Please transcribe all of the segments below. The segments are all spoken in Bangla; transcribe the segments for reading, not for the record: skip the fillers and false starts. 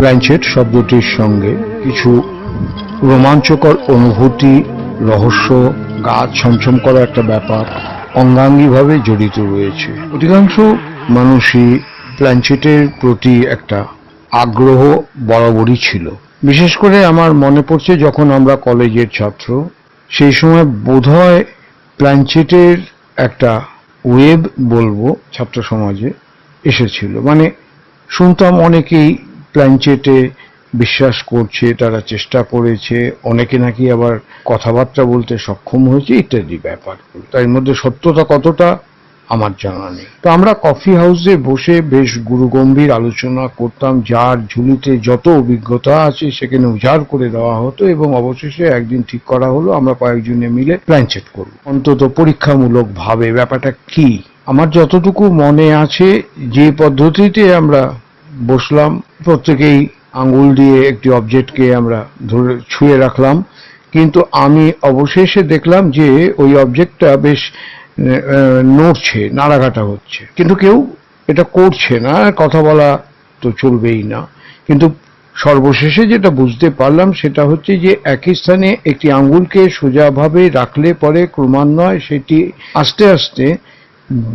প্ল্যানচেট শব্দটির সঙ্গে কিছু রোমাঞ্চকর অনুভূতি, রহস্য, গা ছমছম করা একটা ব্যাপার অঙ্গাঙ্গিভাবে জড়িত রয়েছে। অধিকাংশ মানুষই প্ল্যানচেটের প্রতি একটা আগ্রহ বরাবরই ছিল। বিশেষ করে আমার মনে পড়ছে যখন আমরা কলেজের ছাত্র, সেই সময় বোধহয় প্ল্যানচেটের একটা ওয়েব বলবো ছাত্র সমাজে এসেছিল। মানে শুনতাম অনেকেই প্ল্যানচেটে বিশ্বাস করছে, তারা চেষ্টা করেছে, অনেকে নাকি আবার কথাবার্তা বলতে সক্ষম হয়েছে ইত্যাদি ব্যাপার। তার মধ্যে সত্যতা কতটা আমার জানা নেই। তো আমরা কফি হাউসে বসে বেশ গুরুগম্ভীর আলোচনা করতাম, যার ঝুলিতে যত অভিজ্ঞতা আছে সেখানে উজাড় করে দেওয়া হতো, এবং অবশেষে একদিন ঠিক করা হলো আমরা কয়েকজনে মিলে প্ল্যানচেট করব, অন্তত পরীক্ষামূলক ভাবে। ব্যাপারটা কি আমার যতটুকু মনে আছে, যে পদ্ধতিতে আমরা বসলাম, প্রত্যেকেই আঙ্গুল দিয়ে একটি অবজেক্টকে আমরা ধরে ছুঁয়ে রাখলাম, কিন্তু আমি অবশেষে দেখলাম যে ওই অবজেক্টটা বেশ নড়ছে, নাড়াঘাটা হচ্ছে, কিন্তু কেউ এটা করছে না। কথা বলা তো চলবেই না, কিন্তু সর্বশেষে যেটা বুঝতে পারলাম সেটা হচ্ছে যে একই স্থানে একটি আঙ্গুলকে সোজাভাবে রাখলে পরে ক্রমান্বয়ে সেটি আস্তে আস্তে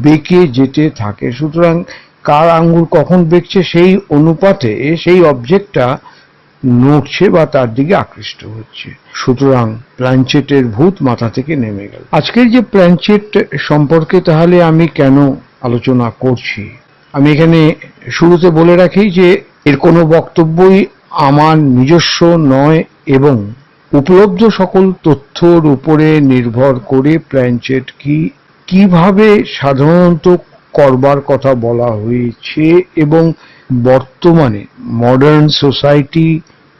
বেঁকে যেতে থাকে। সুতরাং কার আঙ্গুল কখন বেঁকছে সেই অনুপাতে সেই অবজেক্টটা নড়ছে বা তার দিকে আকৃষ্ট হচ্ছে। সুতরাং প্ল্যানচেটের ভূত মাথা থেকে নেমে গেল। আজকের যে প্ল্যানচেট সম্পর্কে তাহলে আমি কেন আলোচনা করছি, আমি এখানে শুরুতে বলে রাখি যে এর কোনো বক্তব্যই আমার নিজস্ব নয়, এবং উপলব্ধ সকল তথ্যর উপরে নির্ভর করে প্ল্যানচেট কিভাবে সাধারণত করবার কথা বলা হয়েছে, এবং বর্তমানে মডার্ন সোসাইটি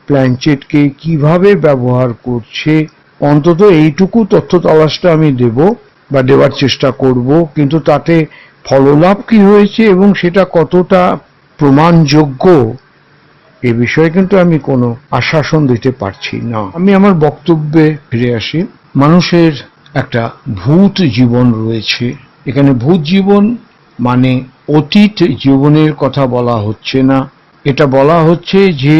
প্ল্যানচেটকে কিভাবে ব্যবহার করছে, অন্তত এইটুকু তথ্য তালাশটা আমি দেব বা দেওয়ার চেষ্টা করব। কিন্তু তাতে ফললাভ কি হয়েছে এবং সেটা কতটা প্রমাণযোগ্য এ বিষয়ে কিন্তু আমি কোনো আশ্বাসন দিতে পারছি না। আমি আমার বক্তব্যে ফিরে আসি। মানুষের একটা ভূত জীবন রয়েছে। এখানে ভূত জীবন মানে অতীত জীবনের কথা বলা হচ্ছে না, এটা বলা হচ্ছে যে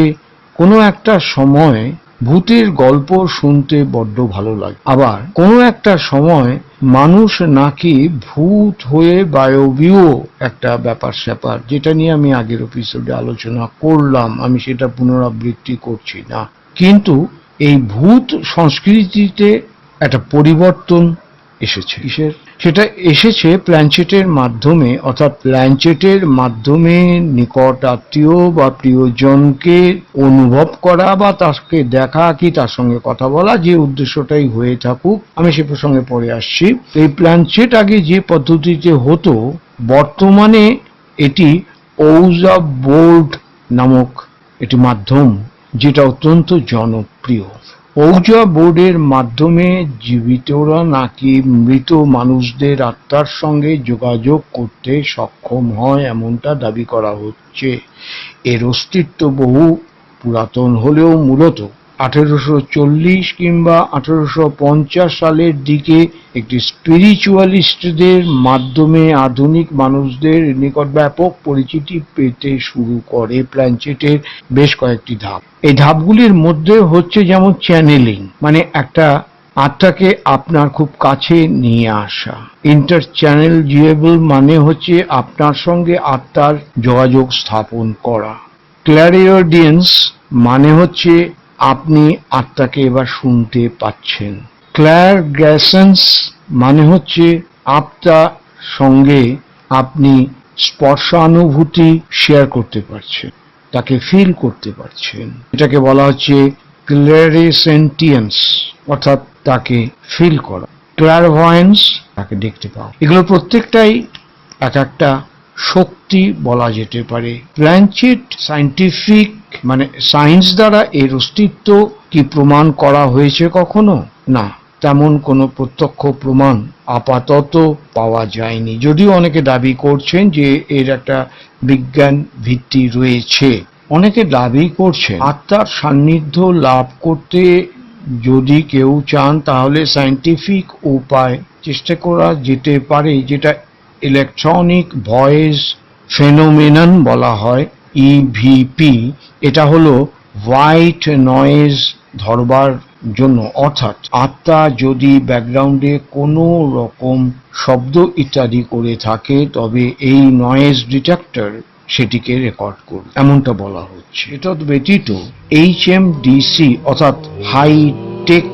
কোনো একটা সময় ভূতের গল্প শুনতে বড্ড ভালো লাগে, আবার কোনো একটা সময় মানুষ নাকি ভূত হয়ে বায়বীয় একটা ব্যাপার স্যাপার, যেটা নিয়ে আমি আগের এপিসোডে আলোচনা করলাম, আমি সেটা পুনরাবৃত্তি করছি না। কিন্তু এই ভূত সংস্কৃতিতে একটা পরিবর্তন এসেছে। সেটা এসেছে প্ল্যানচেটের মাধ্যমে, অর্থাৎ প্ল্যানচেটের মাধ্যমে নিকট আত্মীয় বা প্রিয়জনকে অনুভব করা বা তাকে দেখা কি তার সঙ্গে কথা বলা, যে উদ্দেশ্যটাই হয়ে থাকুক, আমি সে প্রসঙ্গে পরে আসছি। এই প্ল্যানচেট আগে যে পদ্ধতিতে হতো, বর্তমানে এটি ওউজা বোর্ড নামক একটি মাধ্যম, যেটা অত্যন্ত জনপ্রিয়। ওউজা বোর্ডের মাধ্যমে জীবিতরা নাকি মৃত মানুষদের আত্মার সঙ্গে যোগাযোগ করতে সক্ষম হয়, এমনটা দাবি করা হচ্ছে। এর অস্তিত্ব বহু পুরাতন হলেও মূলত 1840 কিংবা 1850 সালের দিকে একটি স্পিরিচুয়ালিস্টদের মাধ্যমে আধুনিক মানুষদের নিকট ব্যাপক পরিচিতি পেতে শুরু করে প্ল্যানচেটের বেশ কয়েকটি ধাপ। এই ধাপগুলির মধ্যে হচ্ছে যেমন চ্যানেলিং, মানে একটা আত্মাকে আপনার খুব কাছে নিয়ে আসা। ইন্টারচ্যানেলজিয়েবল মানে হচ্ছে আপনার সঙ্গে আত্মার যোগাযোগ স্থাপন করা। ক্ল্যারিওডিয়েন্স মানে হচ্ছে আপনি আত্মাকে এবার শুনতে পাচ্ছেন। ক্ল্যারগ্যাসেন্স মানে হচ্ছে আত্মার সঙ্গে আপনি স্পর্শানুভূতি শেয়ার করতে পারছেন, তাকে ফিল করতে পারছেন। এটাকে বলা হচ্ছে ক্ল্যারিসেন্টিয়েন্স, অর্থাৎ তাকে ফিল করা। ক্ল্যারভয়েন্স, তাকে দেখতে পাওয়া। এগুলো প্রত্যেকটাই এক একটা শক্তি বলা যেতে পারে। প্ল্যানচেট সায়েন্টিফিক, মানে সায়েন্স দ্বারা এর অস্তিত্ব কি প্রমাণ করা হয়েছে কখনো? না, তেমন কোনো প্রত্যক্ষ প্রমাণ আপাতত পাওয়া যায়নি, যদিও অনেকে দাবি করছেন যে এর একটা বিজ্ঞান ভিত্তি রয়েছে। অনেকে দাবি করছেন আত্মার সান্নিধ্য লাভ করতে যদি কেউ চান তাহলে সায়েন্টিফিক উপায় চেষ্টা করা যেতে পারে, যেটা ইলেকট্রনিক ভয়েস ফেনোমেনন বলা হয়, ইভিপি, এটা হলো হোয়াইট নয়েজ ধরবার জন্য, অর্থাৎ আত্মা যদি ব্যাকগ্রাউন্ডে কোনো রকম শব্দ ইত্যাদি করে থাকে তবে এই নয়েজ ডিটেক্টর সেটিকে রেকর্ড করবে, এমনটা বলা হচ্ছে। এটা ব্যতীত HMDC অর্থাৎ হাইটেক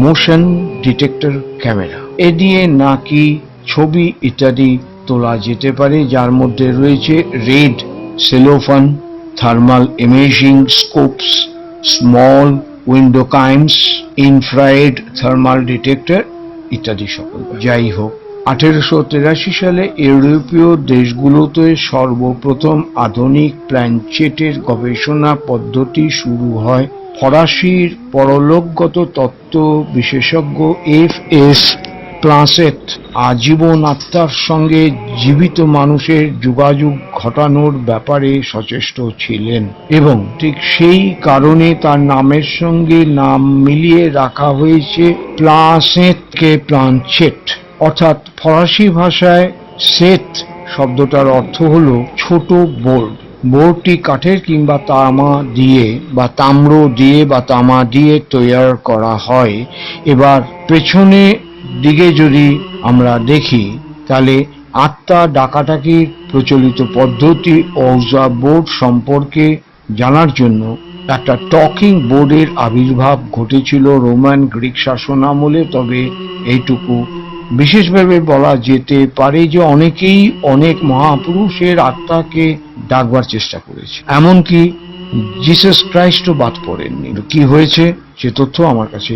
মোশন ডিটেক্টর ক্যামেরা, এ দিয়ে নাকি ছবি ইত্যাদি তোলা যেতে পারে, যার মধ্যে রয়েছে red cellophane, thermal imaging scopes, small window কাইমস, ইনফ্রারেড থার্মাল ডিটেক্টর ইত্যাদি সকল। যাই হোক, 1883 সালে ইউরোপীয় দেশগুলোতে সর্বপ্রথম আধুনিক প্ল্যানচেটের গবেষণা পদ্ধতি শুরু হয়। ফরাসির পরলোকগত তত্ত্ব বিশেষজ্ঞ F.S. প্লাসেট আজীবন আত্মার সঙ্গে জীবিত মানুষের যোগাযোগ ঘটানোর ব্যাপারে সচেষ্ট ছিলেন এবং ঠিক সেই কারণে তার নামের সঙ্গে নাম মিলিয়ে রাখা হয়েছে প্লাসেটকে প্লানচেট, অর্থাৎ ফরাসি ভাষায় সেট শব্দটার অর্থ হলো ছোট বোর্ড। বোর্ডটি কাঠের কিংবা তামা দিয়ে বা তাম্র দিয়ে বা তামা দিয়ে তৈরি করা হয়। এবার পেছনে দিকে যদি আমরা দেখি তাহলে আত্মা ডাকাডাকির প্রচলিত পদ্ধতি ওজা বোর্ড সম্পর্কে জানার জন্য একটা টকিং বোর্ডের আবির্ভাব ঘটেছিল রোমান গ্রিক শাসন আমলে। তবে এইটুকু বিশেষভাবে বলা যেতে পারে যে অনেকেই অনেক মহাপুরুষের আত্মাকে ডাকবার চেষ্টা করেছে, এমনকি জিসাস ক্রাইস্টও বাদ পড়েননি। কি হয়েছে সে তথ্য আমার কাছে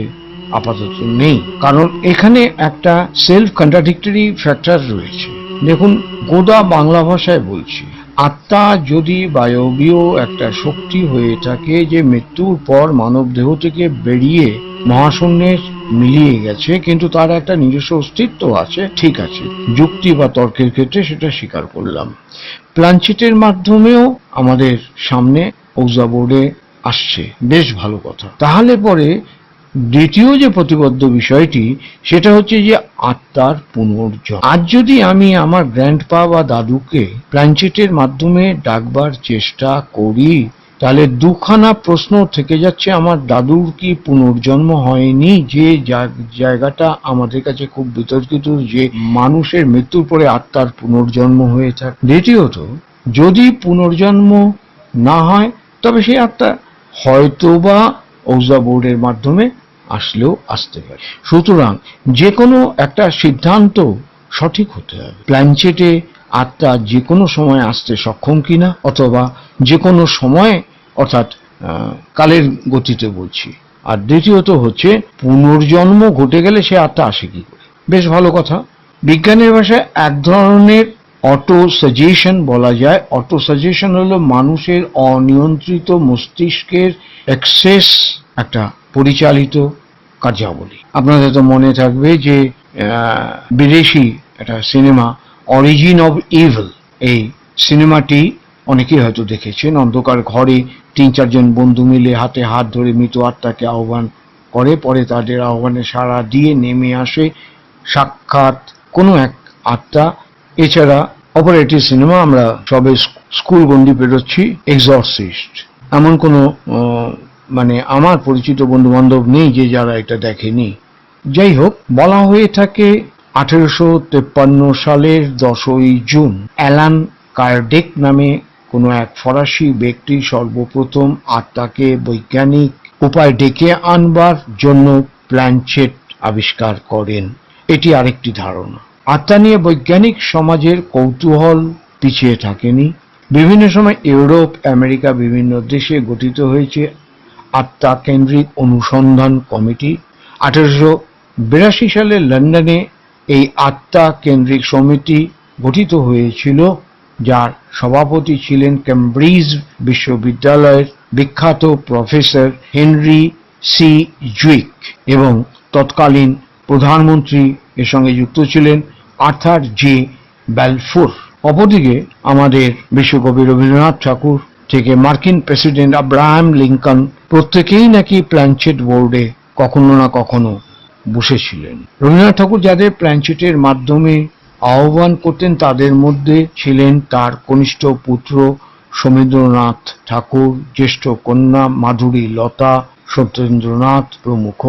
আপাতত নেই, কারণ এখানে একটা সেলফ কন্ট্রাডিক্টরি ফ্যাক্টর রয়েছে। দেখুন, গোদা বাংলা ভাষায় বলছি, আত্মা যদি বায়বীয় একটা শক্তি হয়ে থাকে যে মৃত্যুর পর মানব দেহ থেকে বেরিয়ে মহাশূন্যে মিলিয়ে গেছে, কিন্তু তার একটা নিজস্ব অস্তিত্ব আছে, ঠিক আছে, যুক্তি বা তর্কের ক্ষেত্রে সেটা স্বীকার করলাম। প্ল্যানচেটের মাধ্যমেও আমাদের সামনে ওজা বোর্ডে আসছে, বেশ ভালো কথা। তাহলে পরে দ্বিতীয় যে প্রতিবদ্ধ বিষয়টি সেটা হচ্ছে যে আত্মার পুনর্জন্ম। আজ যদি আমি আমার গ্র্যান্ডপা বা দাদুকে প্ল্যানচেটের মাধ্যমে ডাকবার চেষ্টা করি তাহলে দুখানা প্রশ্ন থেকে যাচ্ছে। আমার দাদুর কি পুনর্জন্ম হয়নি, যে জায়গাটা আমাদের কাছে খুব বিতর্কিত, যে মানুষের মৃত্যুর পরে আত্মার পুনর্জন্ম হয়ে থাকে। দ্বিতীয়ত, যদি পুনর্জন্ম না হয় তবে সেই আত্মা হয়তোবা ওজা বোর্ডের মাধ্যমে আসলেও আসতে পারে। সুতরাং যে কোনো একটা সিদ্ধান্ত সঠিক হতে হবে। প্ল্যানচেটে আত্মা যে কোনো সময় আসতে সক্ষম কিনা, অথবা যে কোনো সময়, অর্থাৎ কালের গতিতে বলছি। আর দ্বিতীয়ত হচ্ছে পুনর্জন্ম ঘটে গেলে সে আত্মা আসে কি করে। বেশ ভালো কথা। বিজ্ঞানের ভাষায় এক ধরনের অটো সাজেশন বলা যায়। অটো সাজেশন হলো মানুষের অনিয়ন্ত্রিত মস্তিষ্কের এক্সেস একটা পরিচালিত কার্যাবলী। আপনাদের তো মনে থাকবে যে বিদেশি একটা সিনেমা অরিজিন অব ইভিল, এই সিনেমাটি অনেকেই হয়তো দেখেছেন। অন্ধকার ঘরে 3-4 বন্ধু মিলে হাতে হাত ধরে মৃত আত্মাকে আহ্বান করে, পরে তাদের আহ্বানে সাড়া দিয়ে নেমে আসে সাক্ষাৎ কোনো এক আত্মা। এছাড়া অপারেটিভ সিনেমা আমরা সবে স্কুল গন্ডি পেরোচ্ছি, এক্সরসিস্ট। এমন কোনো আমার পরিচিত বন্ধু বান্ধব নেই যে যারা এটা দেখেনি। যাই হোক, বলা হয়ে থাকে 1853 সালের 10ই জুন অ্যালান কার্ডেক নামে কোনো এক ফরাসি ব্যক্তি সর্বপ্রথম আত্মাকে বৈজ্ঞানিক উপায় ডেকে আনবার জন্য প্ল্যানচেট আবিষ্কার করেন। এটি আরেকটি ধারণা। আত্মা নিয়ে বৈজ্ঞানিক সমাজের কৌতূহল পিছিয়ে থাকেনি। বিভিন্ন সময় ইউরোপ, আমেরিকা, বিভিন্ন দেশে গঠিত হয়েছে আত্মা কেন্দ্রিক অনুসন্ধান কমিটি। 1882 সালে লন্ডনে এই আত্মা কেন্দ্রিক সমিতি গঠিত হয়েছিল, যার সভাপতি ছিলেন কেমব্রিজ বিশ্ববিদ্যালয়ের বিখ্যাত প্রফেসর হেনরি সি জুইক এবং তৎকালীন প্রধানমন্ত্রী এর সঙ্গে যুক্ত ছিলেন আর্থার জে ব্যালফোর। অপরদিকে আমাদের বিশ্বকবি রবীন্দ্রনাথ ঠাকুর থেকে মার্কিন প্রেসিডেন্ট আব্রাহাম লিঙ্কন প্রত্যেকেই নাকি প্ল্যানচেট বোর্ডে কখনো না কখনো বসেছিলেন। রবীন্দ্রনাথ ঠাকুর যাদের প্ল্যানচেটের মাধ্যমে আহ্বান করতেন তাদের মধ্যে ছিলেন তার কনিষ্ঠ পুত্র সমীন্দ্রনাথ ঠাকুর, জ্যেষ্ঠ কন্যা মাধুরী লতা, সত্যেন্দ্রনাথ প্রমুখ,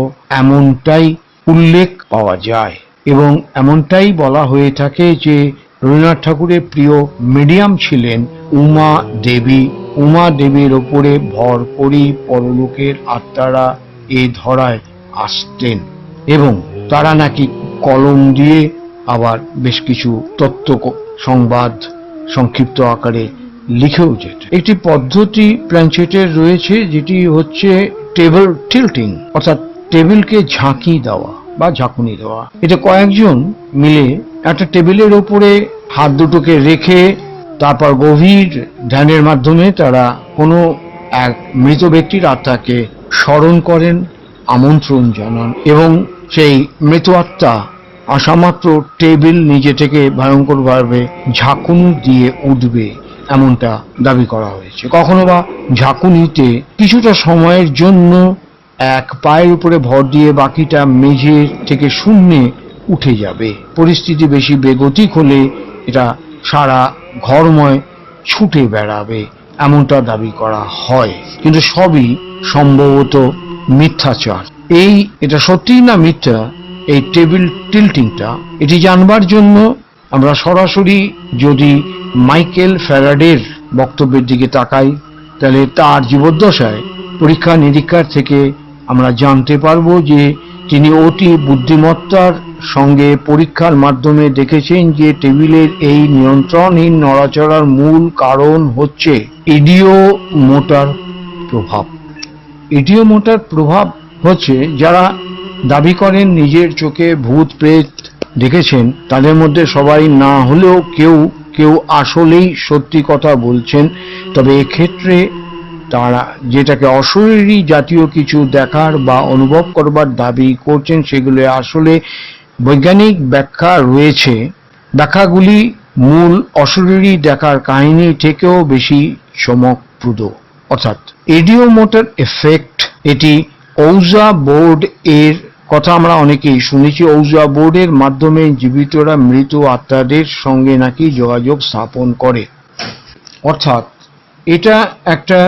এমনটাই উল্লেখ পাওয়া যায়। এবং এমনটাই বলা হয়ে থাকে যে রবীন্দ্রনাথ ঠাকুরের প্রিয় মিডিয়াম ছিলেন উমা দেবী। উমা দেবীর ওপরে ভর করেই পরলোকের আত্মারা এ ধরায় আসতেন এবং তারা নাকি কলম দিয়ে আবার বেশ কিছু তত্ত্ব সংবাদ সংক্ষিপ্ত আকারে লিখেও যেত। একটি পদ্ধতি প্ল্যানচেটের রয়েছে যেটি হচ্ছে টেবিল টিল্টিং, অর্থাৎ টেবিলকে ঝাঁকি দেওয়া বা ঝাঁকুনি দেওয়া। এটা কয়েকজন মিলে একটা টেবিলের ওপরে হাত দুটোকে রেখে তারপর গভীর ধ্যানের মাধ্যমে তারা কোনো এক মৃত ব্যক্তির আত্মাকে স্মরণ করেন, আমন্ত্রণ জানান এবং সেই মৃত আত্মা আসামাত্র টেবিল নিজে থেকে ভয়ঙ্করভাবে ঝাঁকুনি দিয়ে উঠবে এমনটা দাবি করা হয়েছে। কখনো বা ঝাঁকুনিতে কিছুটা সময়ের জন্য এক পায়ের উপরে ভর দিয়ে বাকিটা মেঝে থেকে শূন্যে উঠে যাবে। পরিস্থিতি বেশি বেগতিক হলে এটা সারা ঘরময় ছুটে বেড়াবে এমনটা দাবি করা হয়, কিন্তু সবই সম্ভবত মিথ্যাচার। এটা সত্যি না মিথ্যা, এই টেবিল টিল্টিংটা, এটি জানবার জন্য আমরা সরাসরি যদি মাইকেল ফ্যারাডের বক্তব্যের দিকে তাকাই তাহলে তার জীবদ্দশায় পরীক্ষা নিরীক্ষার থেকে আমরা জানতে পারবো যে তিনি অতি বুদ্ধিমত্তার সঙ্গে পরীক্ষার মাধ্যমে দেখেছেন যে টেবিলের এই নিয়ন্ত্রণহীন নড়াচড়ার মূল কারণ হচ্ছে ইডিওমোটর প্রভাব। ইডিওমোটর প্রভাব হচ্ছে যারা দাবি করেন নিজের চোখে ভূত প্রেত দেখেছেন তাদের মধ্যে সবাই না হলেও কেউ কেউ আসলেই সত্যি কথা বলছেন, তবে এক্ষেত্রে তারা যেটাকে অশরীরী জাতীয় কিছু দেখার বা অনুভব করবার দাবি করছেন সেগুলো আসলে বৈজ্ঞানিক ব্যাখ্যা রয়েছে। ব্যাখ্যাগুলি মূল অশরীরী দেখার কাহিনী থেকেও বেশি চমকপ্রদ। অর্থাৎ ইডিওমোটর এফেক্ট, এটি ওউজা বোর্ড এর কথা আমরা অনেকেই শুনেছি। ওউজা বোর্ডের মাধ্যমে জীবিতরা মৃত আত্মাদের সঙ্গে নাকি যোগাযোগ স্থাপন করে। অর্থাৎ এটা একটা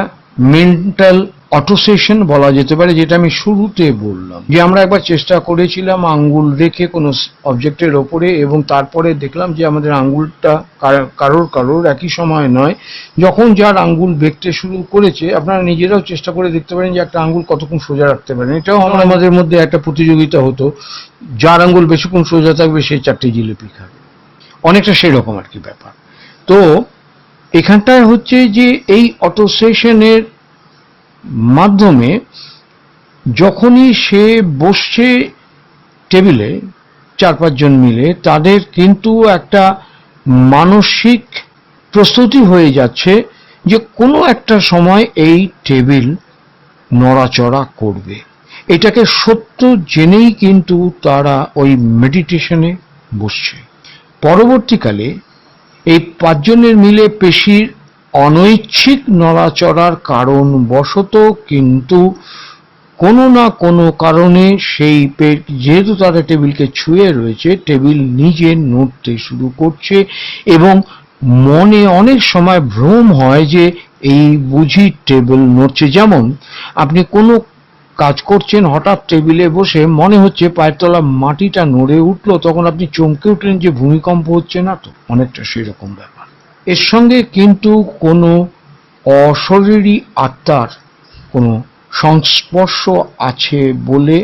মেন্টাল অটোসেশন বলা যেতে পারে, যেটা আমি শুরুতে বললাম যে আমরা একবার চেষ্টা করেছিলাম আঙ্গুল রেখে কোনো অবজেক্টের ওপরে এবং তারপরে দেখলাম যে আমাদের আঙ্গুলটা কারোর একই সময় নয়। যখন যার আঙ্গুল বেঁকতে শুরু করেছে, আপনারা নিজেরাও চেষ্টা করে দেখতে পারেন যে একটা আঙ্গুল কতক্ষণ সোজা রাখতে পারেন। এটাও আমাদের মধ্যে একটা প্রতিযোগিতা হতো, যার আঙ্গুল বেশিক্ষণ সোজা থাকবে সে 4টে জিলিপি খাবে, অনেকটা সেরকম আর কি ব্যাপার। তো এখানটায় হচ্ছে যে এই অটোসেশনের মাধ্যমে যখনই সে বসছে টেবিলে 4-5 জন মিলে, তাদের কিন্তু একটা মানসিক প্রস্তুতি হয়ে যাচ্ছে যে কোনো একটা সময় এই টেবিল নড়াচড়া করবে। এটাকে সত্য জেনেই কিন্তু তারা ওই মেডিটেশনে বসছে। পরবর্তীকালে এই 5 জনের মিলে পেশির অনৈচ্ছিক নড়াচড়ার কারণ বশত কিন্তু কোনো না কোনো কারণে সেই যেহেতু তারা টেবিলকে ছুঁয়ে রয়েছে, টেবিল নিজে নড়তে শুরু করছে এবং মনে অনেক সময় ভ্রম হয় যে এই বুঝি টেবিল নড়ছে। যেমন আপনি কোনো কাজ করছেন, হঠাৎ টেবিলে বসে মনে হচ্ছে পায়ের তলা মাটিটা নড়ে উঠলো, তখন আপনি চমকে উঠলেন যে ভূমিকম্প হচ্ছে না তো, অনেকটা সেরকম ব্যাপার। এর সঙ্গে কিন্তু কোনো অশরীরী আত্মার কোনো সংস্পর্শ আছে বলে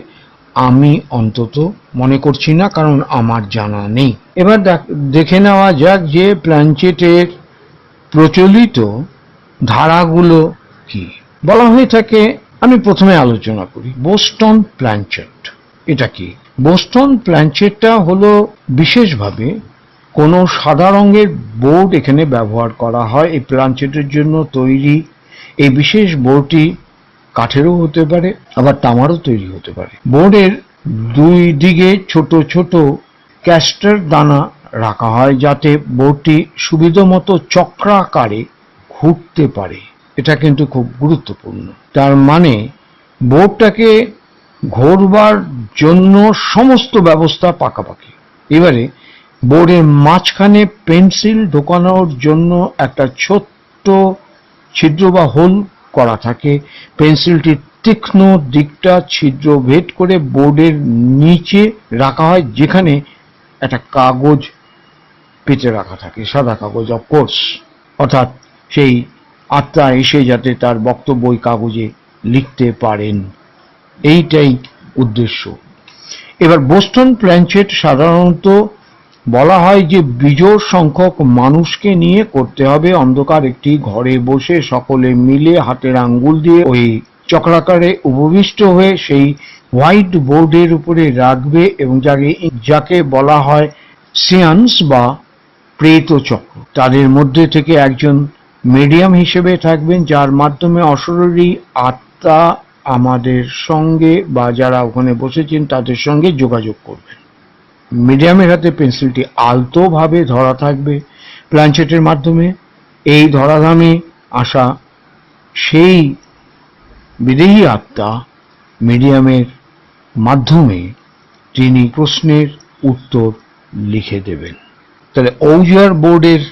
আমি অন্তত মনে করছি না, কারণ আমার জানা নেই। এবার দেখে নেওয়া যাক যে প্ল্যানচেটের প্রচলিত ধারাগুলো কি। বলা হয়ে থাকে, আমি প্রথমে আলোচনা করি বোস্টন প্ল্যানচেট। এটা কি? বোস্টন প্ল্যানচেটটা হলো বিশেষভাবে কোনো সাদা রঙের বোর্ড এখানে ব্যবহার করা হয় এই প্ল্যানচেটের জন্য তৈরি। এই বিশেষ বোর্ডটি কাঠেরও হতে পারে, আবার তামারও তৈরি হতে পারে। বোর্ডের দুই দিকে ছোট ছোট ক্যাস্টার দানা রাখা হয় যাতে বোর্ডটি সুবিধামতো চক্রাকারে ঘুরতে পারে। এটা কিন্তু খুব গুরুত্বপূর্ণ। তার মানে বোর্ডটাকে ঘোরবার জন্য সমস্ত ব্যবস্থা পাকাপাকি। এবারে বোর্ডের মাঝখানে পেন্সিল ঢোকানোর জন্য একটা ছোট্ট ছিদ্র বা হোল করা থাকে। পেন্সিলটির তীক্ষ্ণ দিকটা ছিদ্র ভেদ করে বোর্ডের নিচে রাখা হয়, যেখানে একটা কাগজ পেতে রাখা থাকে, সাদা কাগজ অফকোর্স, অর্থাৎ সেই আত্মা এসে যাতে তার বক্তব্য ওই কাগজে লিখতে পারেন, এইটাই উদ্দেশ্য। এবার বোস্টন প্ল্যানচেট সাধারণত বলা হয় যে বিজোড় সংখ্যক মানুষকে নিয়ে করতে হবে। অন্ধকার একটি ঘরে বসে সকলে মিলে হাতের আঙ্গুল দিয়ে ওই চক্রাকারে উপবিষ্ট হয়ে সেই হোয়াইট বোর্ডের উপরে রাখবে এবং যাকে বলা হয় সিয়ান্স বা প্রেত চক্র। তাদের মধ্যে থেকে একজন মিডিয়াম হিসেবে থাকবেন, যার মাধ্যমে অশরীরী আত্মা আমাদের সঙ্গে বা যারা ওখানে বসেছেন তাদের সঙ্গে যোগাযোগ করবেন। মিডিয়ামের হাতে পেন্সিলটি আলতোভাবে ধরা থাকবে প্ল্যানচেটের মাধ্যমে। এই ধরাধামে আসা সেই বিদেহী আত্মা মিডিয়ামের মাধ্যমে তিনি প্রশ্নের উত্তর লিখে দেবেন। তাহলে ওউজার বোর্ডের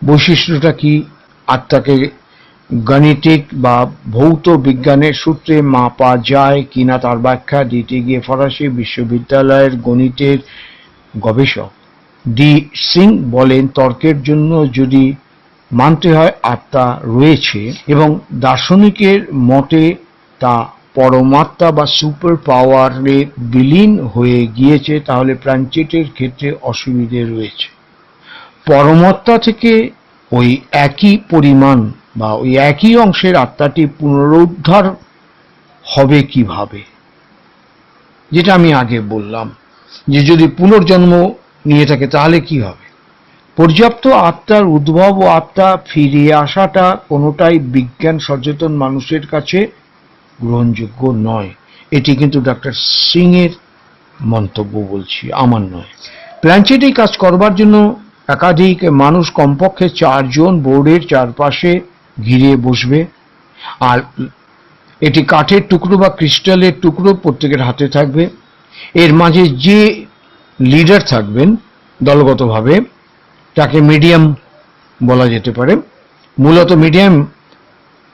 বৈশিষ্ট্যটা কি? আত্মাকে গাণিতিক বা ভৌত বিজ্ঞানের সূত্রে মাপা যায় কিনা তার ব্যাখ্যা দিতে গিয়ে ফরাসি বিশ্ববিদ্যালয়ের গণিতের গবেষক ডি সিং বলেন, তর্কের জন্য যদি মানতে হয় আত্মা রয়েছে এবং দার্শনিকের মতে তা পরমাত্মা বা সুপার পাওয়ারে বিলীন হয়ে গিয়েছে, তাহলে প্ল্যানচেটের ক্ষেত্রে অসুবিধে রয়েছে। পরমাত্মা থেকে ওই একই পরিমাণ বা ওই একই অংশের আত্মাটি পুনরুদ্ধার হবে কিভাবে, যেটা আমি আগে বললাম যে যদি পুনর্জন্ম নিয়ে থাকে তাহলে কি হবে। পর্যাপ্ত আত্মার উদ্ভব ও আত্মা ফিরে আসাটা কোনোটাই বিজ্ঞান সচেতন মানুষের কাছে গ্রহণযোগ্য নয়। এটি কিন্তু ডক্টর সিং এর মন্তব্য, বলছি, আমার নয়। প্ল্যানচেট এই কাজ করবার জন্য একাধিক মানুষ, কমপক্ষে 4 জন বোর্ডের চারপাশে ঘিরে বসবে। আর এটি কাঠের টুকরো বা ক্রিস্টালের টুকরো প্রত্যেকের হাতে থাকবে। এর মাঝে যে লিডার থাকবেন দলগতভাবে তাকে মিডিয়াম বলা যেতে পারে। মূলত মিডিয়াম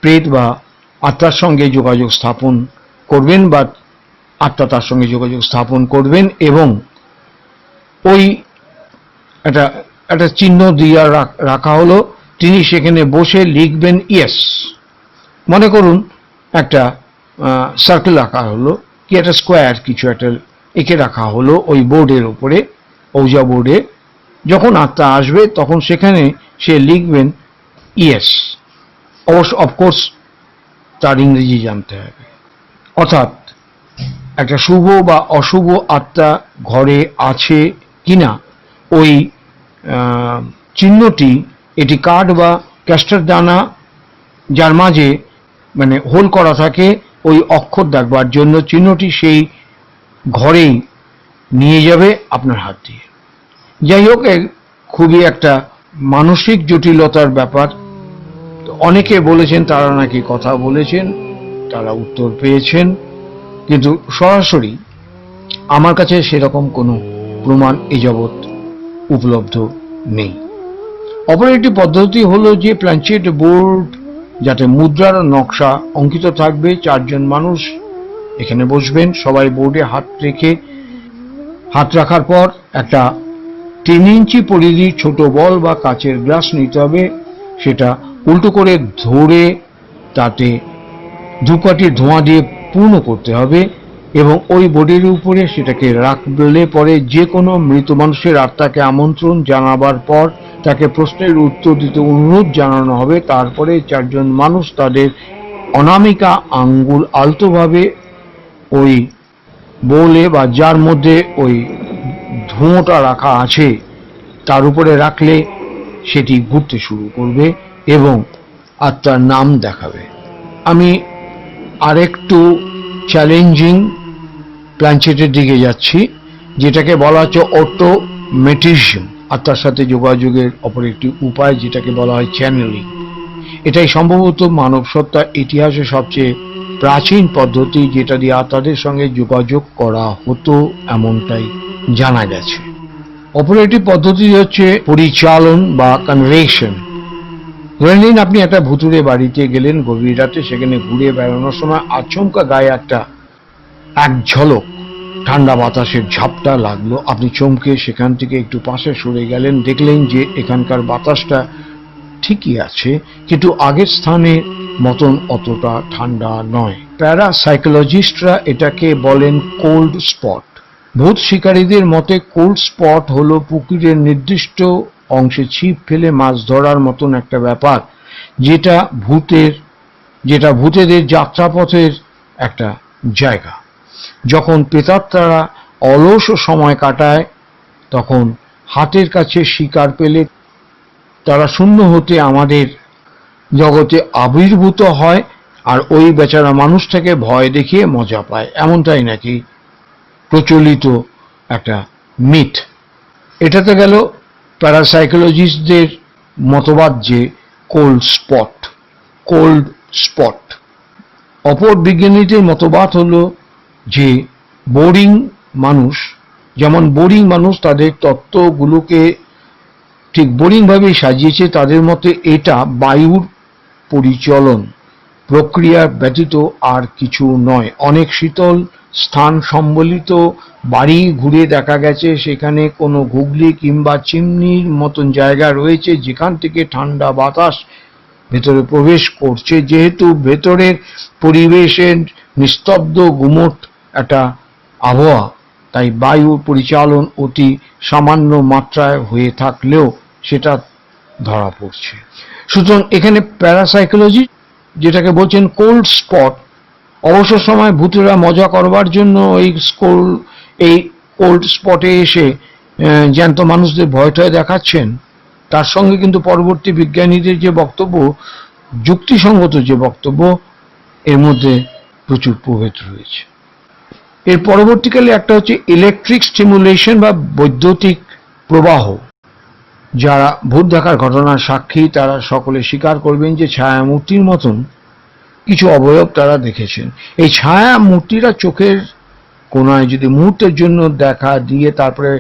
প্রেত বা আত্মার সঙ্গে যোগাযোগ স্থাপন করবেন বা আত্মা তার সঙ্গে যোগাযোগ স্থাপন করবেন এবং ওই একটা চিহ্ন দিয়ে রাখা হলো, তিনি সেখানে বসে লিখবেন ইয়েস। মনে করুন একটা সার্কেল আঁকা হলো কি একটা স্কোয়ার কিছু একটা এঁকে রাখা হলো ওই বোর্ডের উপরে, ওজা বোর্ডে। যখন আত্মা আসবে তখন সেখানে সে লিখবেন ইয়েস। অফকোর্স তার ইংরেজি জানতে হবে। অর্থাৎ একটা শুভ বা অশুভ আত্মা ঘরে আছে কিনা ওই চিহ্নটি, এটি কাঠ বা ক্যাস্টার দানা যার মাঝে মানে হোল করা থাকে ওই অক্ষর দেখবার জন্য, চিহ্নটি সেই ঘরেই নিয়ে যাবে আপনার হাত দিয়ে। যাই হোক, খুবই একটা মানসিক জটিলতার ব্যাপার। অনেকে বলেছেন তারা নাকি কথা বলেছেন, তারা উত্তর পেয়েছেন, কিন্তু সরাসরি আমার কাছে সেরকম কোনো প্রমাণ এ যাবৎ উপলব্ধ নেই। অপর একটি পদ্ধতি হলো যে প্ল্যানচেট বোর্ড যাতে মুদ্রার নকশা অঙ্কিত থাকবে। 4 জন মানুষ এখানে বসবেন, সবাই বোর্ডে হাত রাখার পর একটা 3 ইঞ্চি পরিধির ছোট বল বা কাচের গ্লাস নিতে হবে। সেটা উল্টো করে ধরে তাতে ধূপকাঠির ধোঁয়া দিয়ে পূর্ণ করতে হবে এবং ওই বোর্ডের উপরে সেটাকে রাখলে পরে যে কোনো মৃত মানুষের আত্মাকে আমন্ত্রণ জানাবার পর তাকে প্রশ্নের উত্তর দিতে অনুরোধ জানানো হবে। তারপরে 4 জন মানুষ তাদের অনামিকা আঙ্গুল আলতোভাবে ওই বোলে বা যার মধ্যে ওই ধোঁয়াটা রাখা আছে তার উপরে রাখলে সেটি ঘুরতে শুরু করবে এবং আত্মার নাম দেখাবে। আমি আরেকটু চ্যালেঞ্জিং প্ল্যানচেটের দিকে যাচ্ছি, যেটাকে বলা হচ্ছে অটোমেটিজম, আত্মার সাথে যোগাযোগের অপর একটি উপায়, যেটাকে বলা হয় চ্যানেলিং। এটাই সম্ভবত মানব সত্তার ইতিহাসে সবচেয়ে প্রাচীন পদ্ধতি, যেটা দিয়ে আত্মাদের সঙ্গে যোগাযোগ করা হতো এমনটাই জানা গেছে। অপর একটি পদ্ধতি হচ্ছে পরিচালন বা কনভেকশন। ধরে নিন আপনি একটা ভুতুড়ে বাড়িতে গেলেন গভীর রাতে, সেখানে ঘুরে বেড়ানোর সময় আচমকা গায়ে এক ঝলক ঠান্ডা বাতাসের ঝাপটা লাগলো। আপনি চমকে সেখান থেকে একটু পাশে সরে গেলেন, দেখলেন যে এখানকার বাতাসটা ঠিকই আছে, কিন্তু আগের স্থানের মতন অতটা ঠান্ডা নয়। প্যারাসাইকোলজিস্টরা এটাকে বলেন কোল্ড স্পট। ভূত শিকারীদের মতে কোল্ড স্পট হলো পুকুরের নির্দিষ্ট অংশে ছিপ ফেলে মাছ ধরার মতন একটা ব্যাপার, যেটা ভূতেদের যাত্রাপথের একটা জায়গা। যখন প্রেতাত্মারা অলস সময় কাটায়, তখন হাতের কাছে শিকার পেলে তারা শূন্য হতে আমাদের জগতে আবির্ভূত হয়, আর ওই বেচারা মানুষটাকে ভয় দেখিয়ে মজা পায়। এমনটাই নাকি প্রচলিত একটা মিথ। এটাতে গেল প্যারাসাইকোলজিস্টদের মতবাদ যে কোল্ড স্পট। অপর বিজ্ঞানীদের মতবাদ হলো যে বোরিং মানুষ তাদের তত্ত্বগুলোকে ঠিক বোরিংভাবেই সাজিয়েছে। তাদের মতে এটা বায়ুর পরিচলন প্রক্রিয়া ব্যতীত আর কিছু নয়। অনেক শীতল স্থান সম্বলিত বাড়ি ঘুরে দেখা গেছে সেখানে কোনো ঘুগলি কিংবা চিমনির মতন জায়গা রয়েছে যেখান থেকে ঠান্ডা বাতাস ভেতরে প্রবেশ করছে। যেহেতু ভেতরের পরিবেশের নিস্তব্ধ গুমোট একটা আবহাওয়া, তাই বায়ুর পরিচালন অতি সামান্য মাত্রায় হয়ে থাকলেও সেটা ধরা পড়ছে। সুতরাং এখানে প্যারাসাইকোলজি যেটাকে বলছেন কোল্ড স্পট, অবসর সময় ভূতেরা মজা করবার জন্য এই কোল্ড স্পটে এসে জ্যান্ত মানুষদের ভয় টয় দেখাচ্ছেন। তার সঙ্গে কিন্তু পরবর্তী বিজ্ঞানীদের যে বক্তব্য, যুক্তিসঙ্গত যে বক্তব্য, এর মধ্যে প্রচুর প্রভেদ রয়েছে। এর পরবর্তীকালে একটা হচ্ছে ইলেকট্রিক স্টিমুলেশন বা বৈদ্যুতিক প্রবাহ। যারা ভূত দেখার ঘটনার সাক্ষী তারা সকলে স্বীকার করবেন যে ছায়ামূর্তির মতন কিছু অবয়ব তারা দেখেছেন। এই ছায়া মূর্তিরা চোখের কোনায় যদি মুহূর্তের জন্য দেখা দিয়ে তারপরে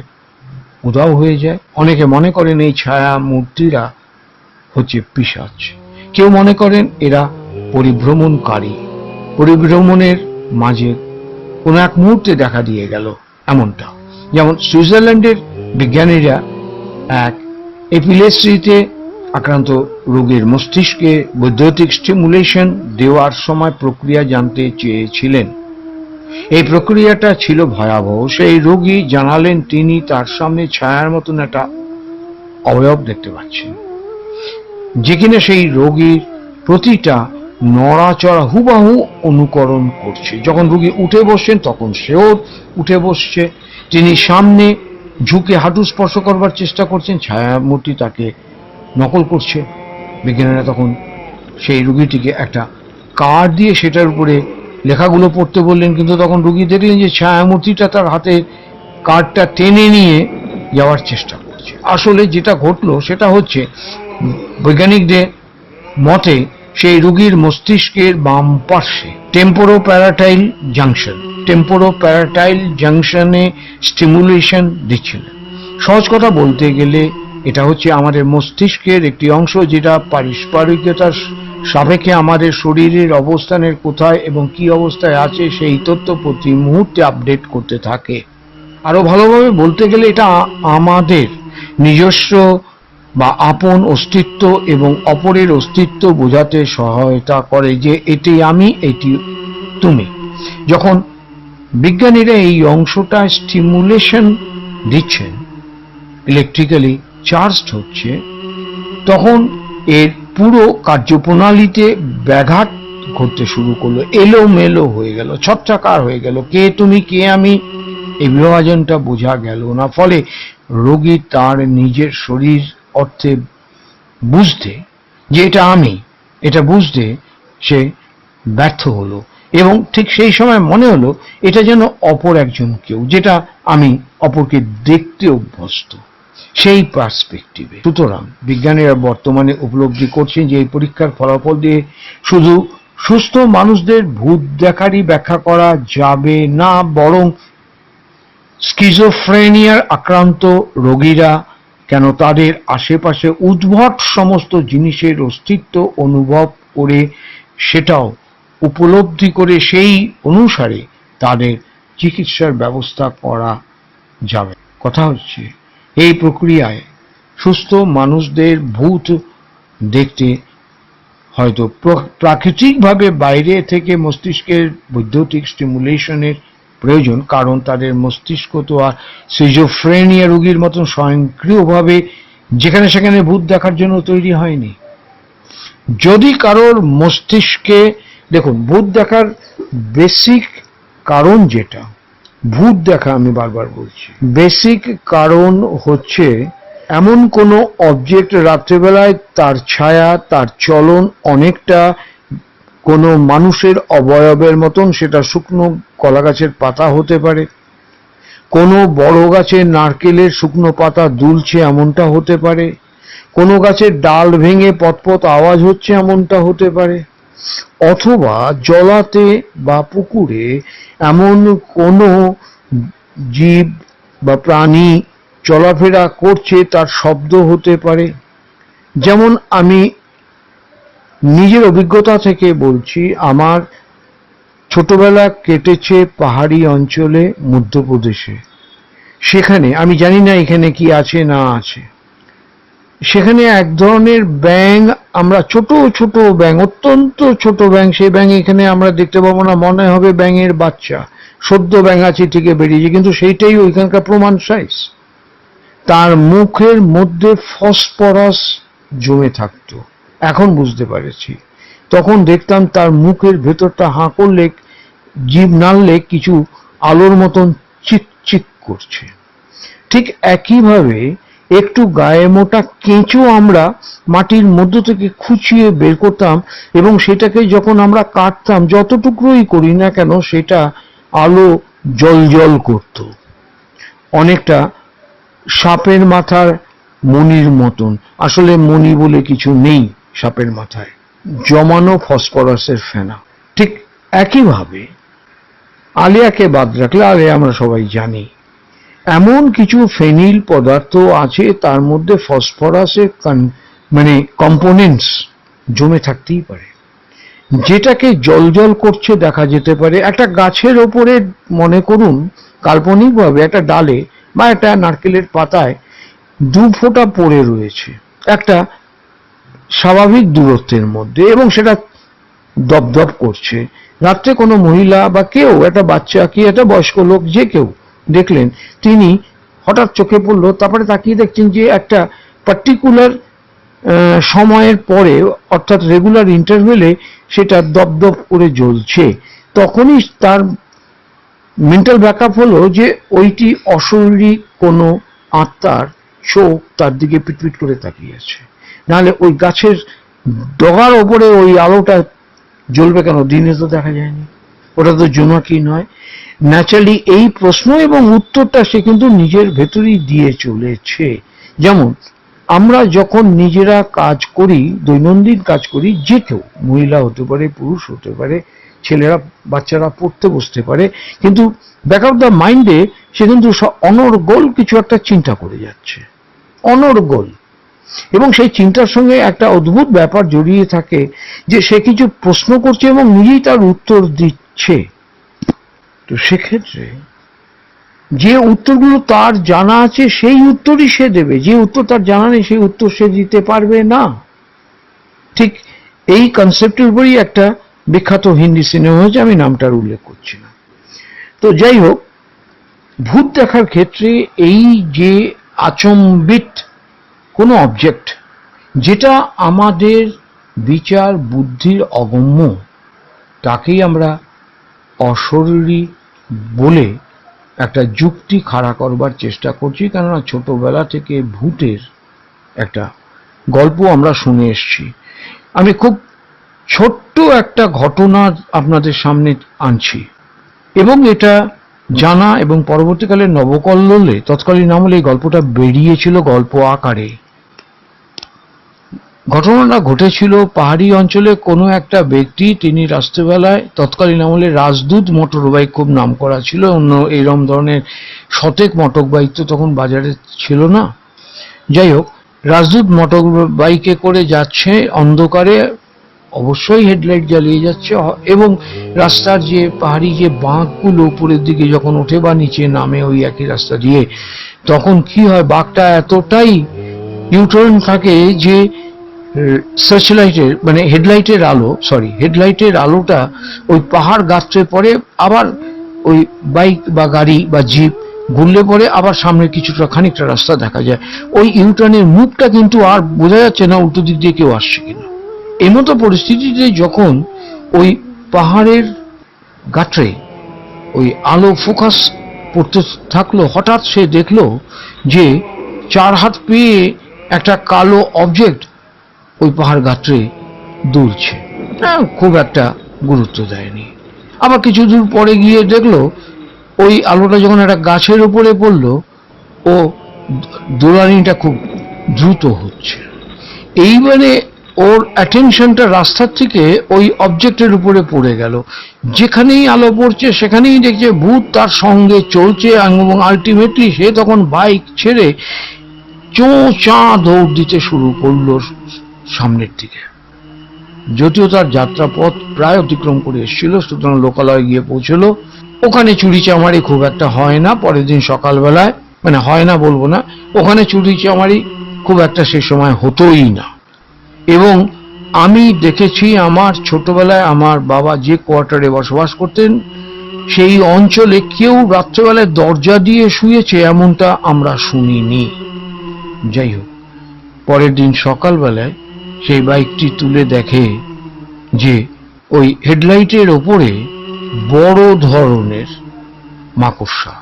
উধাও হয়ে যায়। অনেকে মনে করেন এই ছায়া মূর্তিরা হচ্ছে পিশাচ, কেউ মনে করেন এরা পরিভ্রমণকারী, পরিভ্রমণের মাঝে কোনো এক মুহূর্তে দেখা দিয়ে গেল এমনটা। যেমন সুইজারল্যান্ডের বিজ্ঞানীরা এক এপিলেপ্সিতে আক্রান্ত রোগীর মস্তিষ্কে বৈদ্যুতিক স্টিমুলেশন দেওয়ার সময় প্রক্রিয়া জানতে চেয়েছিলেন। এই প্রক্রিয়াটা ছিল ভয়াবহ। সেই রোগী জানালেন তিনি তার সামনে ছায়ার মতন একটা অবয়ব দেখতে পাচ্ছেন, যেখানে সেই রোগীর প্রতিটা নড়াচড়া হুবাহু অনুকরণ করছে। যখন রোগী উঠে বসছেন তখন সেও উঠে বসছে। তিনি সামনে ঝুঁকে হাঁটু স্পর্শ করবার চেষ্টা করছেন, ছায়ামূর্তি তাকে নকল করছে। বিজ্ঞানীরা তখন সেই রোগীটিকে একটা কার্ড দিয়ে সেটার উপরে লেখাগুলো পড়তে বললেন, কিন্তু তখন রোগী দেখলেন যে ছায়ামূর্তিটা তার হাতে কার্ডটা টেনে নিয়ে যাওয়ার চেষ্টা করছে। আসলে যেটা ঘটলো সেটা হচ্ছে বৈজ্ঞানিকদের মতে সেই রোগীর মস্তিষ্কের বাম পার্শ্বে টেম্পোরোপ্যারাটাইল জাংশনে স্টিমুলেশন দিচ্ছিলেন। সহজ কথা বলতে গেলে এটা হচ্ছে আমাদের মস্তিষ্কের একটি অংশ, যেটা পারস্পরিকতার সাপেক্ষে আমাদের শরীরের অবস্থানের কোথায় এবং কি অবস্থায় আছে সেই তথ্য প্রতি মুহূর্তে আপডেট করতে থাকে। আরো ভালোভাবে বলতে গেলে এটা আমাদের নিজস্ব বা আপন অস্তিত্ব এবং অপরের অস্তিত্ব বোঝাতে সহায়তা করে, যে এটি আমি, এটি তুমি। যখন বিজ্ঞানীরা এই অংশটা স্টিমুলেশন দিচ্ছেন, ইলেকট্রিক্যালি চার্জড হচ্ছে, তখন এর পুরো কার্যপ্রণালীতে ব্যাঘাত ঘটতে শুরু করলো। এলোমেলো হয়ে গেল, ছত্রাকার হয়ে গেল, কে তুমি কে আমি এই বিভাজনটা বোঝা গেল না। ফলে রোগী তার নিজের শরীর অর্থে বুঝতে যে এটা আমি, এটা বুঝতে সে ব্যর্থ হলো, এবং ঠিক সেই সময় মনে হলো এটা যেন অপর একজন কেউ, যেটা আমি অপরকে দেখতে অভ্যস্ত, সেই পার্সপেক্টিভে। সুতরাং বিজ্ঞানীরা বর্তমানে উপলব্ধি করছেন যে এই পরীক্ষার ফলাফল দিয়ে শুধু সুস্থ মানুষদের ভূত দেখারই ব্যাখ্যা করা যাবে না, বরং স্কিজোফ্রেনিয়ার আক্রান্ত রোগীরা কেন তাদের আশেপাশে উদ্ভট সমস্ত জিনিসের অস্তিত্ব অনুভব করে সেটাও উপলব্ধি করে সেই অনুসারে তাদের চিকিৎসার ব্যবস্থা করা যাবে। কথা হচ্ছে এই প্রক্রিয়ায় সুস্থ মানুষদের ভূত দেখতে হয়তো প্রাকৃতিকভাবে বাইরে থেকে মস্তিষ্কের বৈদ্যুতিক স্টিমুলেশনের প্রয়োজন, কারণ তাদের মস্তিষ্ক তো আর সিজোফ্রেনিয়া রোগীর মতন স্বয়ংক্রিয়ভাবে যেখানে সেখানে ভূত দেখার জন্য তৈরি হয়নি। যদি কারোর মস্তিষ্কে, দেখুন ভূত দেখার বেসিক কারণ যেটা, ভূত দেখা আমি বারবার বলছি, বেসিক কারণ হচ্ছে এমন কোনো অবজেক্ট রাত্রেবেলায় তার ছায়া, তার চলন অনেকটা কোনো মানুষের অবয়বের মতন, সেটা শুকনো কলা গাছের পাতা হতে পারে, কোনো বড় গাছের নারকেলের শুকনো পাতা দুলছে এমনটা হতে পারে, কোনো গাছের ডাল ভেঙে পতপত আওয়াজ হচ্ছে এমনটা হতে পারে, অথবা জলাতে বা পুকুরে এমন কোনো জীব বা প্রাণী চলাফেরা করছে তার শব্দ হতে পারে। যেমন আমি নিজের অভিজ্ঞতা থেকে বলছি, আমার ছোটবেলা কেটেছে পাহাড়ি অঞ্চলে মধ্যপ্রদেশে। সেখানে আমি জানি না এখানে কি আছে না আছে, সেখানে এক ধরনের ব্যাঙ, আমরা ছোট ছোট ব্যাঙ, অত্যন্ত ছোট ব্যাঙ, সেই ব্যাঙ এখানে আমরা দেখতে পাবো না, মনে হবে ব্যাঙের বাচ্চা, সদ্য ব্যাঙাচি থেকে বেরিয়েছে, কিন্তু সেইটাই ওইখানকার প্রমাণ সাইজ। তার মুখের মধ্যে ফসফরাস জমে থাকতো, এখন বুঝতে পারছি। তখন দেখতাম তার মুখের ভেতরটা হাঁ করলে, জিভ নাড়লে কিছু আলোর মতন চিকচিক করছে। ঠিক একইভাবে একটু গায়ে মোটা কেঁচো আমরা মাটির মধ্য থেকে খুঁচিয়ে বের করতাম, এবং সেটাকে যখন আমরা কাটতাম, যত টুকরোই করি না কেন, সেটা আলো জল করত, অনেকটা সাপের মাথার মণির মতন। আসলে মণি বলে কিছু নেই সাপের মাথায়, জমানো ফসফরাসের ফেনা। ঠিক একইভাবে আলিয়াকে বাদ রাখলে, আলিয়া আমরা সবাই জানি, এমন কিছু ফেনিল পদার্থ আছে তার মধ্যে ফসফরাসের কম্পোনেন্টস জমে থাকতেই পারে, যেটাকে জল করছে দেখা যেতে পারে। একটা গাছের ওপরে মনে করুন কাল্পনিকভাবে একটা ডালে বা একটা নারকেলের পাতায় 2 ফোঁটা পড়ে রয়েছে একটা স্বাভাবিক দূরত্বের মধ্যে, এবং সেটা দপদপ করছে। রাত্রে কোনো মহিলা বা কেউ, একটা বাচ্চা কি একটা বয়স্ক লোক যে কেউ দেখলেন, তিনি হঠাৎ চোখে পড়লো, তারপরে তাকিয়ে দেখছেন যে একটা পার্টিকুলার সময়ের পরে, অর্থাৎ রেগুলার ইন্টারভেলে সেটা দপদপ করে জ্বলছে। তখনই তার মেন্টাল ব্যাকআপ হলো যে ওইটি অশরীরী কোনো আত্মার চোখ তার দিকে পিটপিট করে তাকিয়ে আছে, নাহলে ওই গাছের ডগার ওপরে ওই আলোটা জ্বলবে কেন? দিনে তো দেখা যায়নি, ওটা তো জোনাকি নয়। ন্যাচারালি এই প্রশ্ন এবং উত্তরটা সে কিন্তু নিজের ভেতরেই দিয়ে চলেছে। যেমন আমরা যখন নিজেরা কাজ করি, দৈনন্দিন কাজ করি, যে কেউ, মহিলা হতে পারে, পুরুষ হতে পারে, ছেলেরা বাচ্চারা পড়তে বসতে পারে, কিন্তু ব্যাক অফ দ্য মাইন্ডে সে কিন্তু অনর্গল কিছু একটা চিন্তা করে যাচ্ছে, অনর্গল। এবং সেই চিন্তার সঙ্গে একটা অদ্ভুত ব্যাপার জড়িয়ে থাকে যে সে কিছু প্রশ্ন করছে এবং নিজেই তার উত্তর দিচ্ছে। তো সেক্ষেত্রে যে উত্তরগুলো তার জানা আছে সেই উত্তরই সে দেবে, যে উত্তর তার জানা নেই সেই উত্তর সে দিতে পারবে না। ঠিক এই কনসেপ্টের উপরই একটা বিখ্যাত হিন্দি সিনেমা হয়েছে, আমি নামটার উল্লেখ করছি না। তো যাই হোক, ভূত দেখার ক্ষেত্রে এই যে আচম্বিত কোনো অবজেক্ট, যেটা আমাদের বিচার বুদ্ধির অগম্য, তাকেই আমরা অশরীরী বলে একটা যুক্তি খাড়া করবার চেষ্টা করছি। কেননা ছোটবেলা থেকে ভূতের একটা গল্প আমরা শুনে এসেছি। আমি খুব ছোট্ট একটা ঘটনা আপনাদের সামনে আনছি, এবং এটা জানা এবং পরবর্তীকালে নবকল্লোলে, তৎকালীন আমলে এই গল্পটা বেরিয়েছিল গল্প আকারে। ঘটনাটা ঘটেছিল পাহাড়ি অঞ্চলে কোনো একটা ব্যক্তি, তিনি রাত্রেবেলায়, তৎকালীন আমলে রাজদূত মোটর বাইক খুব নাম করা ছিল, অন্য এইরকম ধরনের শতেক মোটর বাইক তো তখন বাজারে ছিল না, যাই হোক, রাজদূত মোটর বাইকে করে যাচ্ছে অন্ধকারে, অবশ্যই হেডলাইট জ্বালিয়ে যাচ্ছে, এবং রাস্তার যে পাহাড়ি যে বাঁকগুলো উপরের দিকে যখন ওঠে বা নিচে নামে ওই একই রাস্তা দিয়ে, তখন কি হয়, বাঁকটা এতটাই ইউটার্ন থাকে যে সার্চ লাইটের মানে হেডলাইটের আলোটা ওই পাহাড় গাত্রে পড়ে, আবার ওই বাইক বা গাড়ি বা জিপ ঘুরলে পরে আবার সামনে কিছুটা খানিকটা রাস্তা দেখা যায়। ওই ইউটার্নের মুখটা কিন্তু আর বোঝা যাচ্ছে না উল্টো দিক দিয়ে কেউ আসছে কিনা। এমতো পরিস্থিতিতে যখন ওই পাহাড়ের গাত্রে ওই আলো ফোকাস পড়তে থাকলো, হঠাৎ সে দেখলো যে 4 হাত পেয়ে একটা কালো অবজেক্ট ওই পাহাড় গাত্রে দুলছে। খুব একটা গুরুত্ব দেয়নি। আবার কিছু দূর পরে গিয়ে দেখলো ওই আলোটা যখন একটা গাছের উপরে পড়লো, ও দোলানিটা খুব দ্রুত হচ্ছে। এইবারে ওর অ্যাটেনশনটা রাস্তার থেকে ওই অবজেক্টের উপরে পড়ে গেল। যেখানেই আলো পড়ছে সেখানেই দেখছে ভূত তার সঙ্গে চলছে, এবং আলটিমেটলি সে তখন বাইক ছেড়ে চোঁচা দৌড় দিতে শুরু করলো সামনের দিকে। যদিও তার যাত্রাপথ প্রায় অতিক্রম করে এসেছিল, সুতরাং লোকালয়ে গিয়ে পৌঁছলো। ওখানে চুরি চামারি খুব একটা হয় না পরের দিন সকালবেলায়, মানে হয় না বলবো না, ওখানে চুরি চামারি খুব একটা সে সময় হতোই না। এবং আমি দেখেছি আমার ছোটবেলায় আমার বাবা যে কোয়ার্টারে বসবাস করতেন সেই অঞ্চলে কেউ রাত্রেবেলায় দরজা দিয়ে শুয়েছে এমনটা আমরা শুনিনি। যাই হোক, পরের দিন সকালবেলায় সেই বাইকটি তুলে দেখে যে ওই হেডলাইটের ওপরে বড় ধরনের মাকড়সা,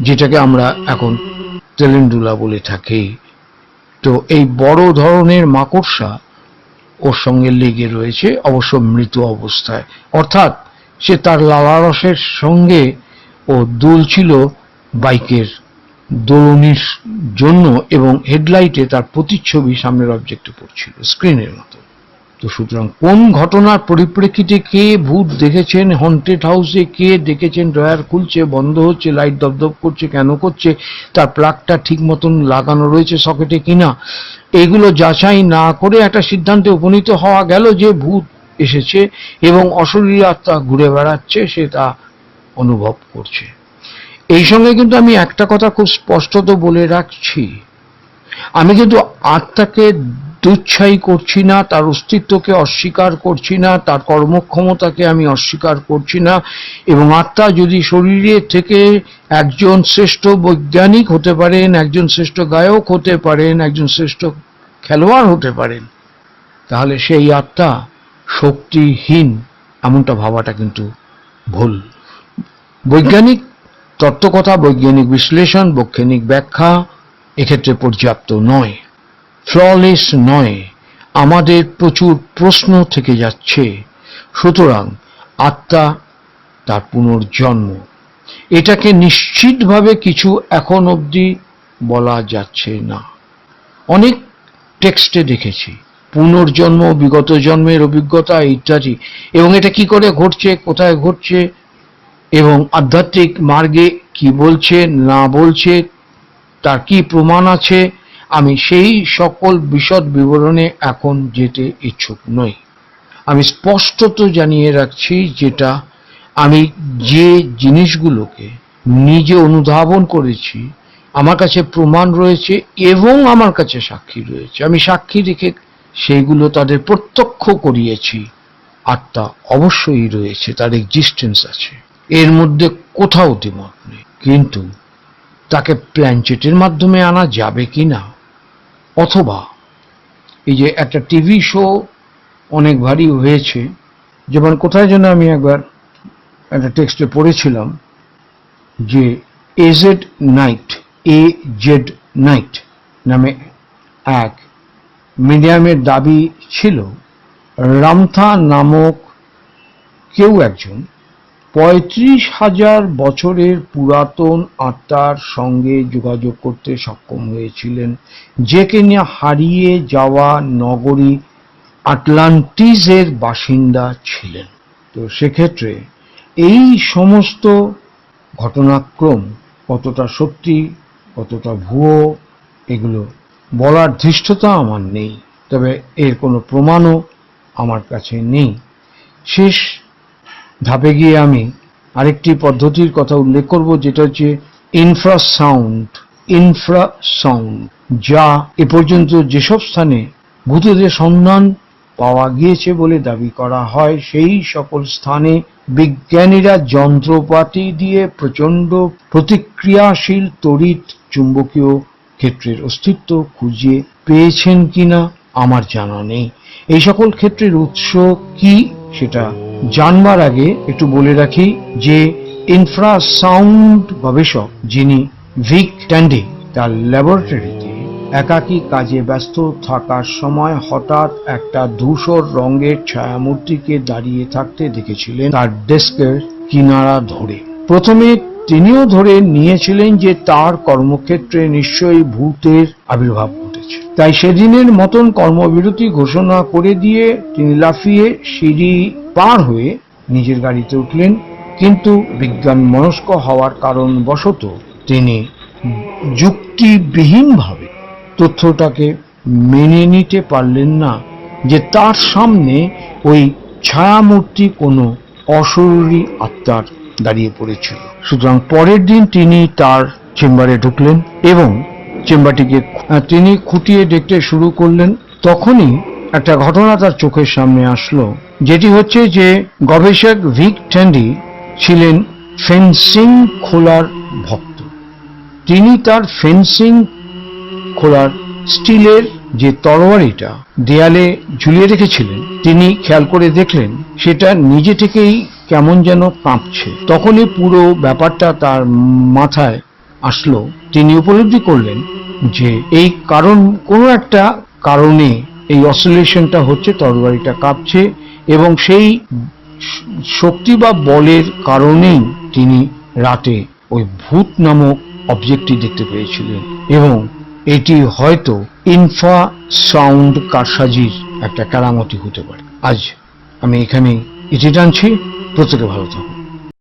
যেটাকে আমরা এখন তেলেন্ডুলা বলে থাকি, তো এই বড় ধরনের মাকড়সা ওর সঙ্গে লেগে রয়েছে, অবশ্য মৃত অবস্থায়। অর্থাৎ সে তার লালারসের সঙ্গে ও দুলছিল বাইকের দোলনির জন্য, এবং হেডলাইটে তার প্রতিচ্ছবি সামনের অবজেক্টে পড়ছিল স্ক্রিনের মতো। তো সুতরাং কোন ঘটনার পরিপ্রেক্ষিতে কে ভূত দেখেছেন হন্টেড হাউসে, কে দেখেছেন ড্রয়ার খুলছে বন্ধ হচ্ছে, লাইট দপদপ করছে, কেন করছে, তার প্লাগটা ঠিক মতন লাগানো রয়েছে সকেটে কিনা, এগুলো যাচাই না করে একটা সিদ্ধান্তে উপনীত হওয়া গেল যে ভূত এসেছে এবং অশরীরী আত্মা ঘুরে বেড়াচ্ছে, সে তা অনুভব করছে। এই সঙ্গে কিন্তু আমি একটা কথা খুব স্পষ্টত বলে রাখছি, আমি কিন্তু আত্মাকে দুচ্ছাই করছি না, তার অস্তিত্বকে অস্বীকার করছি না, তার কর্মক্ষমতাকে আমি অস্বীকার করছি না। এবং আত্মা যদি শরীরে থেকে একজন শ্রেষ্ঠ বৈজ্ঞানিক হতে পারেন, একজন শ্রেষ্ঠ গায়ক হতে পারেন, একজন শ্রেষ্ঠ খেলোয়াড় হতে পারেন, তাহলে সেই আত্মা শক্তিহীন এমনটা ভাবাটা কিন্তু ভুল। বৈজ্ঞানিক তত্ত্বকথা, বৈজ্ঞানিক বিশ্লেষণ, বৈজ্ঞানিক ব্যাখ্যা এক্ষেত্রে পর্যাপ্ত নয়, ফ্ললেস নয়, আমাদের প্রচুর প্রশ্ন থেকে যাচ্ছে। সুতরাং আত্মা, তার পুনর্জন্ম, এটাকে নিশ্চিতভাবে কিছু এখন অবধি বলা যাচ্ছে না। অনেক টেক্সটে দেখেছি পুনর্জন্ম, বিগত জন্মের অভিজ্ঞতা ইত্যাদি, এবং এটা কি করে ঘটছে, কোথায় ঘটছে, এবং আধ্যাত্মিক মার্গে কি বলছে না বলছে, তার কি প্রমাণ আছে, আমি সেই সকল বিশদ বিবরণে এখন যেতে ইচ্ছুক নই। আমি স্পষ্টত জানিয়ে রাখছি, যেটা আমি যে জিনিসগুলোকে নিজে অনুধাবন করেছি, আমার কাছে প্রমাণ রয়েছে এবং আমার কাছে সাক্ষী রয়েছে, আমি সাক্ষী রেখে সেইগুলো তাদের প্রত্যক্ষ করিয়েছি। আত্মা অবশ্যই রয়েছে, তার এক্সিস্টেন্স আছে, এর মধ্যে কোথাও দ্বিমত নেই। কিন্তু তাকে প্ল্যানচেটের মাধ্যমে আনা যাবে কিনা, অথবা এই যে একটা টিভি শো অনেকবারই হয়েছে, যেমন কোথায় যেন আমি একবার একটা টেক্সটে পড়েছিলাম যে এজেড নাইট নামে এক মিডিয়ামের দাবি ছিল রামথা নামক কেউ একজন 35,000 বছরের পুরাতন আত্মার সঙ্গে যোগাযোগ করতে সক্ষম হয়েছিলেন, যে কিনা হারিয়ে যাওয়া নগরী আটলান্টিসের বাসিন্দা ছিলেন। তো সেক্ষেত্রে এই সমস্ত ঘটনাক্রম কতটা সত্যি কতটা ভুয়ো, এগুলো বলার ধৃষ্টতা আমার নেই, তবে এর কোনো প্রমাণও আমার কাছে নেই। শেষ ধাপে গিয়ে আমি আরেকটি পদ্ধতির কথা উল্লেখ করব, যেটা হচ্ছে ইনফ্রাসাউন্ড, যা এ পর্যন্ত যেসব স্থানে ভূতেদের সন্ধান পাওয়া গিয়েছে বলে দাবি করা হয়, সেই সকল স্থানে বিজ্ঞানীরা যন্ত্রপাতি দিয়ে প্রচণ্ড প্রতিক্রিয়াশীল তড়িৎ চুম্বকীয় ক্ষেত্রের অস্তিত্ব খুঁজে পেয়েছেন কিনা আমার জানা নেই। এই সকল ক্ষেত্রের উৎস কি সেটা জানবার আগে একটু বলে রাখি যে ইনফ্রাসাউন্ড গবেষক যিনি ভিক ট্যান্ডি তার ল্যাবরেটরিতে একাকী কাজে ব্যস্ত থাকার সময় হঠাৎ একটা ধূসর রঙের ছায়ামূর্তিকে দাঁড়িয়ে থাকতে দেখেছিলেন তার ডেস্কের কিনারা ধরে। প্রথমে তিনিও ধরে নিয়েছিলেন যে তার কর্মক্ষেত্রে নিশ্চয়ই ভূতের আবির্ভাব ঘটেছে, তাই সেদিনের মতন কর্মবিরতি ঘোষণা করে দিয়ে তিনি লাফিয়ে সিঁড়ি পার হয়ে নিজের গাড়িতে উঠলেন। কিন্তু বিজ্ঞান মনস্ক হওয়ার কারণবশত তিনি যুক্তিবিহীনভাবে তথ্যটাকে মেনে নিতে পারলেন না যে তার সামনে ওই ছায়ামূর্তি কোনো অশরীরী আত্মার দাঁড়িয়ে পড়েছিল। সুতরাং পরের দিন তিনি তার চেম্বারে ঢুকলেন এবং চেম্বারটিকে তিনি খুঁটিয়ে দেখতে শুরু করলেন। তখনই একটা ঘটনা তার চোখের সামনে আসলো, যেটি হচ্ছে যে গবেষক ভিক ট্যান্ডি ছিলেন ফেন্সিং খোলার ভক্ত। তিনি তার ফেন্সিং খোলার স্টিলের যে তরবারিটা দেয়ালে ঝুলিয়ে রেখেছিলেন, তিনি খেয়াল করে দেখলেন সেটা নিজে থেকেই কেমন যেন কাঁপছে। তখনই পুরো ব্যাপারটা তার মাথায় আসলো। তিনি উপলব্ধি করলেন যে এই কোনো একটা কারণে এই অসিলেশনটা হচ্ছে, তরবারিটা কাঁপছে, এবং সেই শক্তি বা বলের কারণেই তিনি রাতে ওই ভূত নামক অবজেক্টটি দেখতে পেয়েছিলেন, এবং এটি হয়তো ইনফ্রাসাউন্ড কারসাজির একটা কেরামতি হতে পারে। আজ আমি এখানেই ইতি টানছি। প্রত্যেকে ভালো থাকুন।